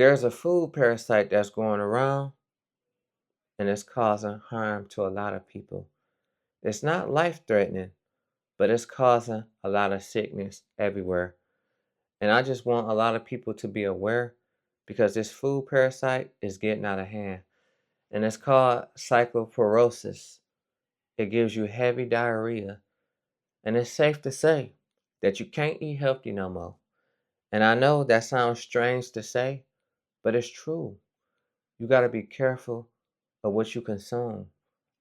There's a food parasite that's going around and it's causing harm to a lot of people. It's not life threatening, but it's causing a lot of sickness everywhere. And I just want a lot of people to be aware because this food parasite is getting out of hand. And it's called cyclosporiasis. It gives you heavy diarrhea. And it's safe to say that you can't eat healthy no more. And I know that sounds strange to say, but it's true. You got to be careful of what you consume.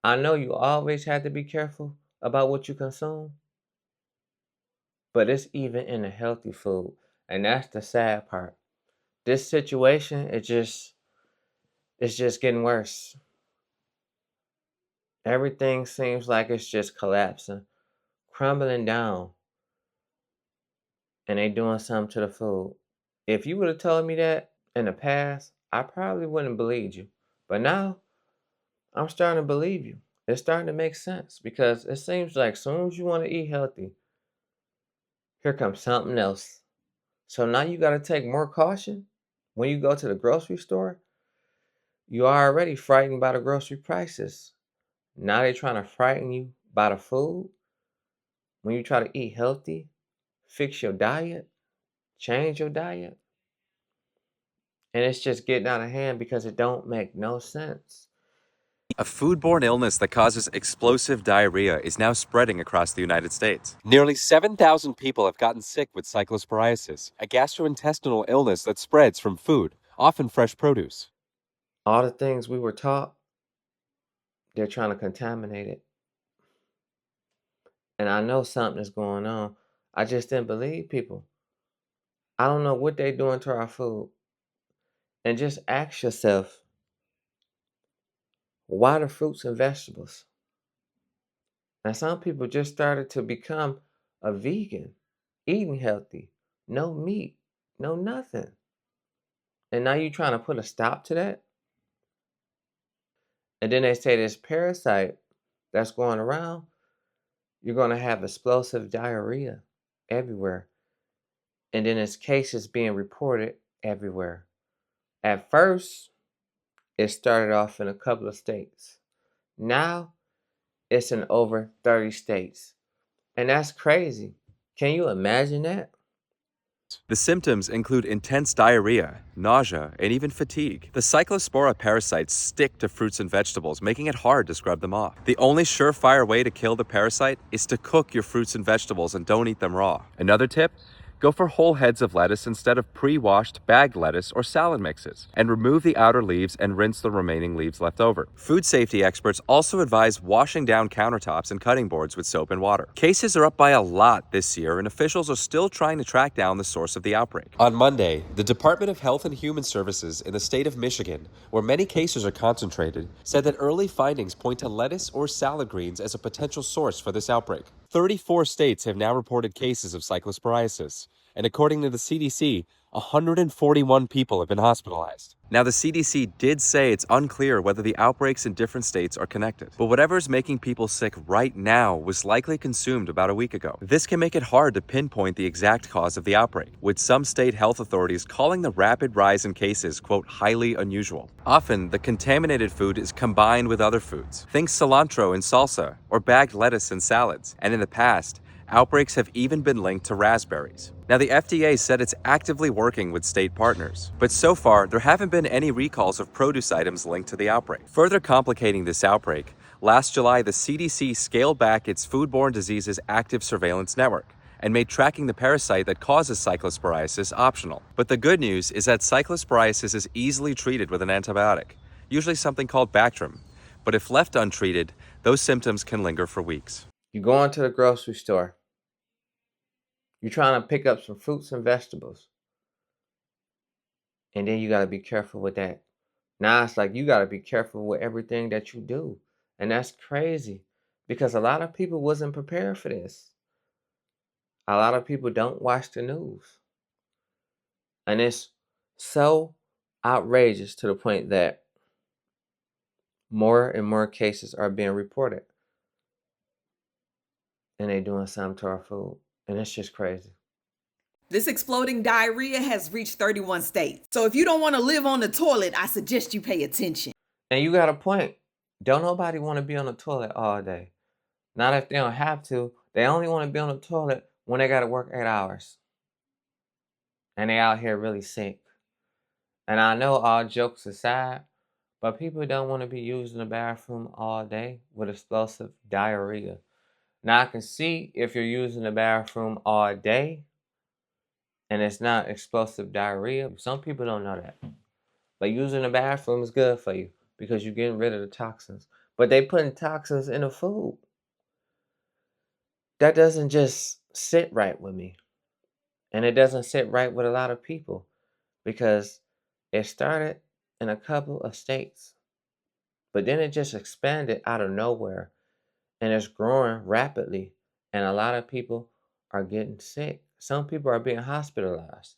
I know you always had to be careful about what you consume, but it's even in the healthy food. And that's the sad part. This situation, it's just getting worse. Everything seems like it's just collapsing, crumbling down, and they doing something to the food. If you would have told me that in the past, I probably wouldn't believe you. But now I'm starting to believe you. It's starting to make sense because it seems like as soon as you want to eat healthy, here comes something else. So now you got to take more caution when you go to the grocery store. You are already frightened by the grocery prices. Now they're trying to frighten you by the food. When you try to eat healthy, fix your diet, change your diet, and it's just getting out of hand because it don't make no sense. A foodborne illness that causes explosive diarrhea is now spreading across the United States. Nearly 7,000 people have gotten sick with cyclosporiasis, a gastrointestinal illness that spreads from food, often fresh produce. All the things we were taught, they're trying to contaminate it. And I know something is going on. I just didn't believe people. I don't know what they doing to our food. And just ask yourself, why the fruits and vegetables? And some people just started to become a vegan, eating healthy, no meat, no nothing. And now you're trying to put a stop to that? And then they say this parasite that's going around, you're going to have explosive diarrhea everywhere. And then there's cases being reported everywhere. At first, it started off in a couple of states. Now, it's in over 30 states. And that's crazy. Can you imagine that? The symptoms include intense diarrhea, nausea, and even fatigue. The Cyclospora parasites stick to fruits and vegetables, making it hard to scrub them off. The only surefire way to kill the parasite is to cook your fruits and vegetables and don't eat them raw. Another tip? Go for whole heads of lettuce instead of pre-washed bagged lettuce or salad mixes, and remove the outer leaves and rinse the remaining leaves left over. Food safety experts also advise washing down countertops and cutting boards with soap and water. Cases are up by a lot this year, and officials are still trying to track down the source of the outbreak. On Monday, the Department of Health and Human Services in the state of Michigan, where many cases are concentrated, said that early findings point to lettuce or salad greens as a potential source for this outbreak. 34 states have now reported cases of cyclosporiasis, and according to the CDC, 141 people have been hospitalized. Now, the CDC did say it's unclear whether the outbreaks in different states are connected, but whatever's making people sick right now was likely consumed about a week ago. This can make it hard to pinpoint the exact cause of the outbreak, with some state health authorities calling the rapid rise in cases, quote, highly unusual. Often, the contaminated food is combined with other foods. Think cilantro in salsa or bagged lettuce in salads, and in the past, outbreaks have even been linked to raspberries. Now, the FDA said it's actively working with state partners, but so far, there haven't been any recalls of produce items linked to the outbreak. Further complicating this outbreak, last July, the CDC scaled back its foodborne diseases active surveillance network and made tracking the parasite that causes cyclosporiasis optional. But the good news is that cyclosporiasis is easily treated with an antibiotic, usually something called Bactrim. But if left untreated, those symptoms can linger for weeks. You go into the grocery store, you're trying to pick up some fruits and vegetables, and then you got to be careful with that. Now it's like you got to be careful with everything that you do. And that's crazy because a lot of people wasn't prepared for this. A lot of people don't watch the news. And it's so outrageous to the point that more and more cases are being reported. And they doing something to our food. And it's just crazy. This exploding diarrhea has reached 31 states. So if you don't want to live on the toilet, I suggest you pay attention. And you got a point. Don't nobody want to be on the toilet all day. Not if they don't have to. They only want to be on the toilet when they got to work 8 hours. And they out here really sick. And I know, all jokes aside, but people don't want to be using the bathroom all day with explosive diarrhea. Now I can see if you're using the bathroom all day and it's not explosive diarrhea. Some people don't know that. But using the bathroom is good for you because you're getting rid of the toxins. But they putting toxins in the food. That doesn't just sit right with me. And it doesn't sit right with a lot of people because it started in a couple of states. But then it just expanded out of nowhere and it's growing rapidly. And a lot of people are getting sick. Some people are being hospitalized.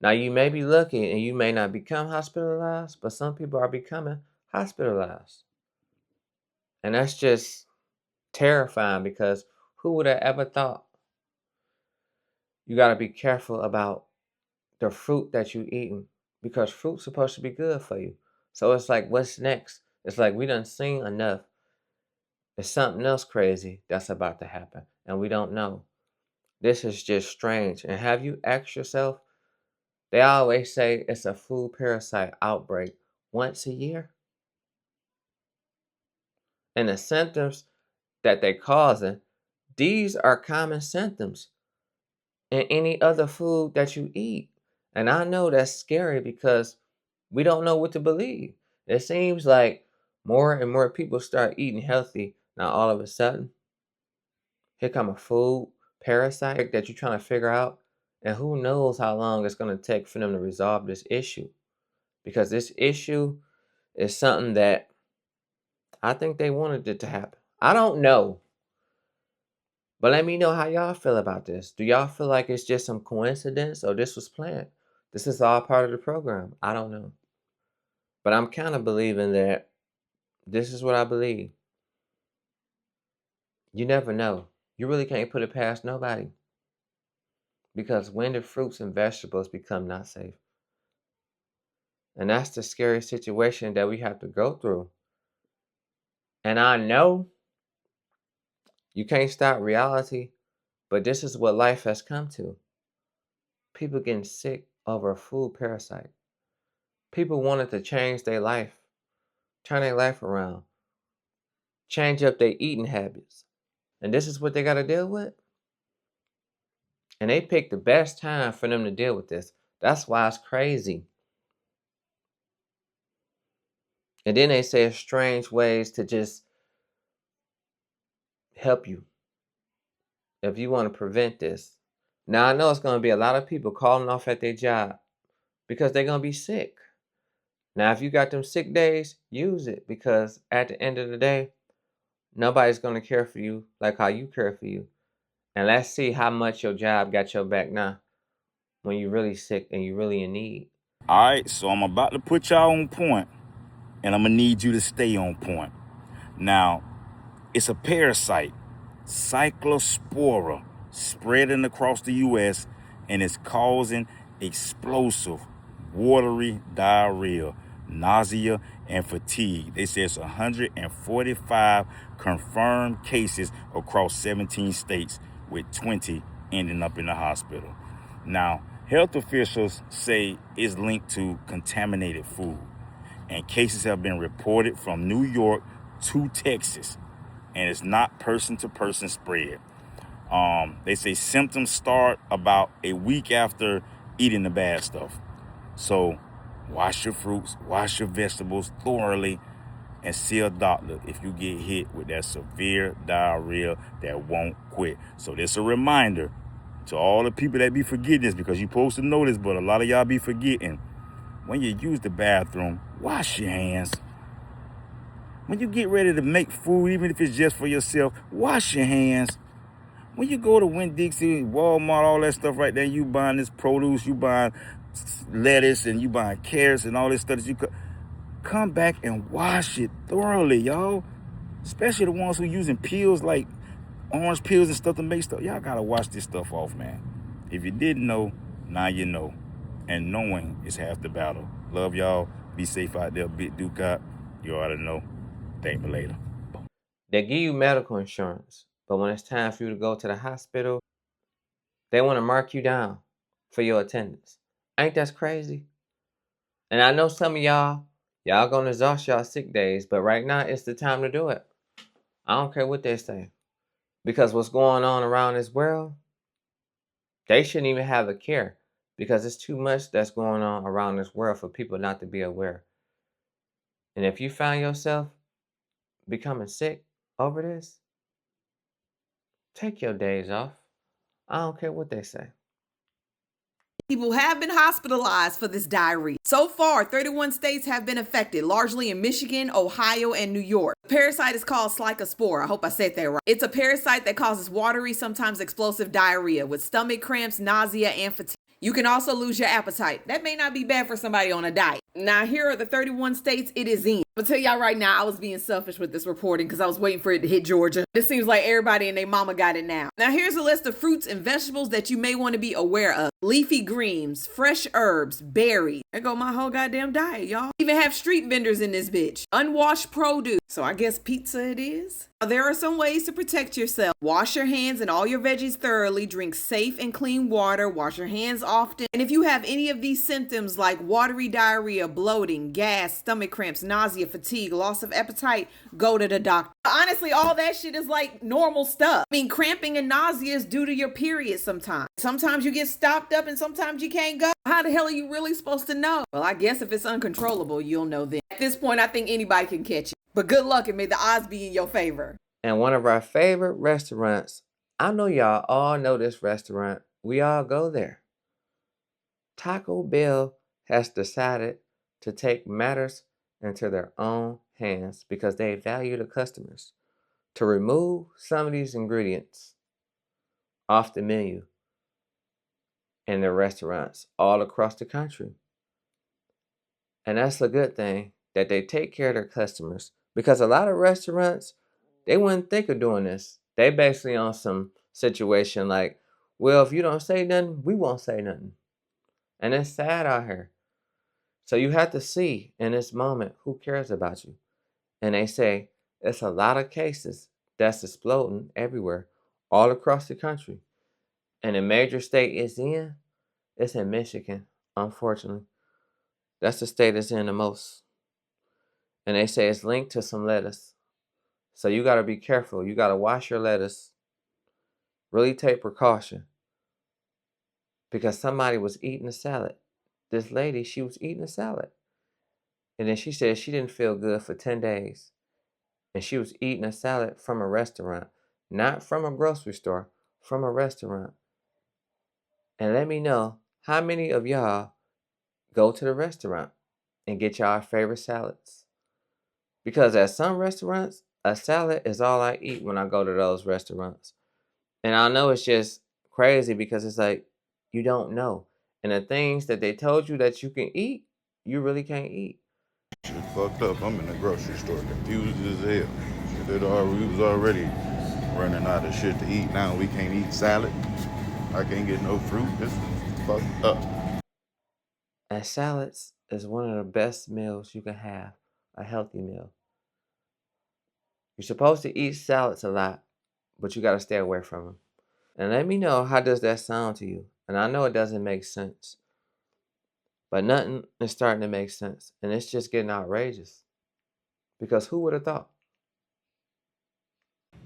Now, you may be lucky and you may not become hospitalized, but some people are becoming hospitalized. And that's just terrifying because who would have ever thought? You got to be careful about the fruit that you eating because fruit's supposed to be good for you. So it's like, what's next? It's like we done seen enough. There's something else crazy that's about to happen, and we don't know. This is just strange. And have you asked yourself, they always say it's a food parasite outbreak once a year. And the symptoms that they causing, these are common symptoms in any other food that you eat. And I know that's scary because we don't know what to believe. It seems like more and more people start eating healthy. Now all of a sudden, here come a food parasite that you're trying to figure out. And who knows how long it's going to take for them to resolve this issue. Because this issue is something that I think they wanted it to happen. I don't know. But let me know how y'all feel about this. Do y'all feel like it's just some coincidence or this was planned? This is all part of the program. I don't know. But I'm kind of believing that this is what I believe. You never know. You really can't put it past nobody. Because when the fruits and vegetables become not safe? And that's the scary situation that we have to go through. And I know you can't stop reality, but this is what life has come to. People getting sick over a food parasite. People wanted to change their life, turn their life around, change up their eating habits. And this is what they got to deal with? And they picked the best time for them to deal with this. That's why it's crazy. And then they say strange ways to just help you if you want to prevent this. Now, I know it's going to be a lot of people calling off at their job because they're going to be sick. Now, if you got them sick days, use it because at the end of the day, nobody's going to care for you like how you care for you. And let's see how much your job got your back now when you're really sick and you're really in need. All right, so I'm about to put y'all on point, and I'm going to need you to stay on point. Now, it's a parasite, Cyclospora, spreading across the U.S., and it's causing explosive, watery diarrhea, nausea, and fatigue. They say it's 145 confirmed cases across 17 states, with 20 ending up in the hospital. Now, health officials say it's linked to contaminated food, and cases have been reported from New York to Texas, and it's not person-to-person spread. They say symptoms start about a week after eating the bad stuff. So wash your fruits, wash your vegetables thoroughly, and see a doctor if you get hit with that severe diarrhea that won't quit. So this is a reminder to all the people that be forgetting this, because you're supposed to know this, but a lot of y'all be forgetting. When you use the bathroom, wash your hands. When you get ready to make food, even if it's just for yourself, wash your hands. When you go to Winn-Dixie, Walmart, all that stuff right there, you buying this produce, you buying lettuce, and you buying carrots and all this stuff that you come back and wash it thoroughly, y'all. Especially the ones who using peels like orange peels and stuff to make stuff. Y'all gotta wash this stuff off, man. If you didn't know, now you know. And knowing is half the battle. Love y'all. Be safe out there. Big Duke out. You ought to know. Thank me later. They give you medical insurance, but when it's time for you to go to the hospital, they want to mark you down for your attendance. Ain't that crazy? And I know some of y'all gonna exhaust y'all sick days, but right now it's the time to do it. I don't care what they say. Because what's going on around this world, they shouldn't even have the care because it's too much that's going on around this world for people not to be aware. And if you find yourself becoming sick over this, take your days off. I don't care what they say. People have been hospitalized for this diarrhea. So far, 31 states have been affected, largely in Michigan, Ohio, and New York. The parasite is called Cyclospora. I hope I said that right. It's a parasite that causes watery, sometimes explosive diarrhea with stomach cramps, nausea, and fatigue. You can also lose your appetite. That may not be bad for somebody on a diet. Now, here are the 31 states it is in. I'm gonna tell y'all right now, I was being selfish with this reporting because I was waiting for it to hit Georgia. It seems like everybody and their mama got it now. Now, here's a list of fruits and vegetables that you may want to be aware of. Leafy greens, fresh herbs, berries. There go my whole goddamn diet, y'all. Even have street vendors in this bitch. Unwashed produce. So I guess pizza it is. Now, there are some ways to protect yourself. Wash your hands and all your veggies thoroughly. Drink safe and clean water. Wash your hands often. And if you have any of these symptoms like watery diarrhea, bloating, gas, stomach cramps, nausea, fatigue, loss of appetite, go to the doctor. Honestly, all that shit is like normal stuff. I mean, cramping and nausea is due to your period sometimes. Sometimes you get stopped up and sometimes you can't go. How the hell are you really supposed to know? Well, I guess if it's uncontrollable, you'll know then. At this point, I think anybody can catch it. But good luck and may the odds be in your favor. And one of our favorite restaurants, I know y'all all know this restaurant. We all go there. Taco Bell has decided to take matters into their own hands because they value the customers to remove some of these ingredients off the menu in their restaurants all across the country. And that's a good thing that they take care of their customers because a lot of restaurants, they wouldn't think of doing this. They basically on some situation like, well, if you don't say nothing, we won't say nothing. And it's sad out here. So you have to see in this moment who cares about you. And they say it's a lot of cases that's exploding everywhere, all across the country. And the major state it's in Michigan, unfortunately. That's the state it's in the most. And they say it's linked to some lettuce. So you got to be careful. You got to wash your lettuce. Really take precaution. Because somebody was eating a salad. This lady, she was eating a salad. And then she said she didn't feel good for 10 days. And she was eating a salad from a restaurant. Not from a grocery store, from a restaurant. And let me know how many of y'all go to the restaurant and get y'all favorite salads. Because at some restaurants, a salad is all I eat when I go to those restaurants. And I know it's just crazy because it's like, you don't know. And the things that they told you that you can eat, you really can't eat. Shit fucked up. I'm in the grocery store confused as hell. Shit, we was already running out of shit to eat. Now we can't eat salad. I can't get no fruit. This is fucked up. And salads is one of the best meals you can have, a healthy meal. You're supposed to eat salads a lot, but you got to stay away from them. And let me know, how does that sound to you? And I know it doesn't make sense, but nothing is starting to make sense. And it's just getting outrageous. Because who would have thought?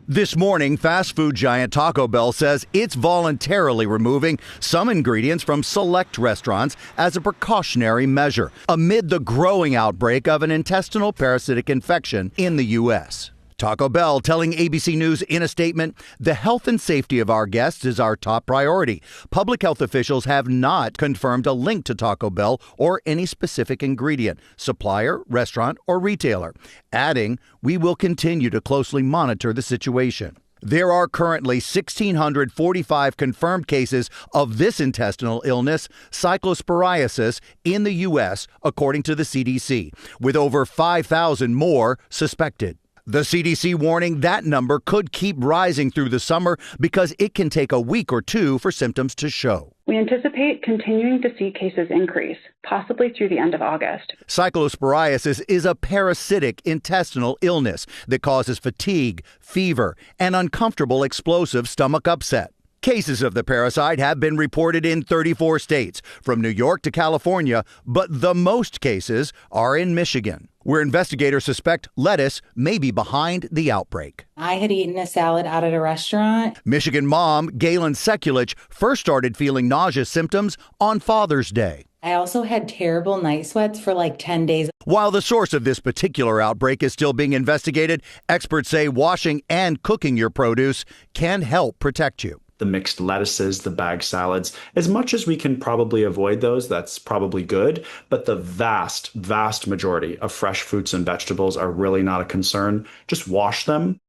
This morning, fast food giant Taco Bell says it's voluntarily removing some ingredients from select restaurants as a precautionary measure amid the growing outbreak of an intestinal parasitic infection in the U.S. Taco Bell telling ABC News in a statement, the health and safety of our guests is our top priority. Public health officials have not confirmed a link to Taco Bell or any specific ingredient, supplier, restaurant, or retailer, adding, we will continue to closely monitor the situation. There are currently 1,645 confirmed cases of this intestinal illness, cyclosporiasis, in the U.S., according to the CDC, with over 5,000 more suspected. The CDC warning that number could keep rising through the summer because it can take a week or two for symptoms to show. We anticipate continuing to see cases increase, possibly through the end of August. Cyclosporiasis is a parasitic intestinal illness that causes fatigue, fever, and uncomfortable explosive stomach upset. Cases of the parasite have been reported in 34 states, from New York to California, but the most cases are in Michigan, where investigators suspect lettuce may be behind the outbreak. I had eaten a salad out at a restaurant. Michigan mom Galen Sekulich first started feeling nausea symptoms on Father's Day. I also had terrible night sweats for like 10 days. While the source of this particular outbreak is still being investigated, experts say washing and cooking your produce can help protect you. The mixed lettuces, the bag salads, as much as we can probably avoid those, that's probably good. But the vast, vast majority of fresh fruits and vegetables are really not a concern. Just wash them.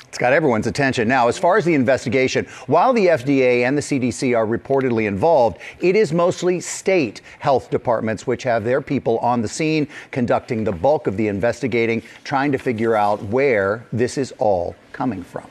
It's got everyone's attention. Now, as far as the investigation, while the FDA and the CDC are reportedly involved, it is mostly state health departments which have their people on the scene conducting the bulk of the investigating, trying to figure out where this is all coming from.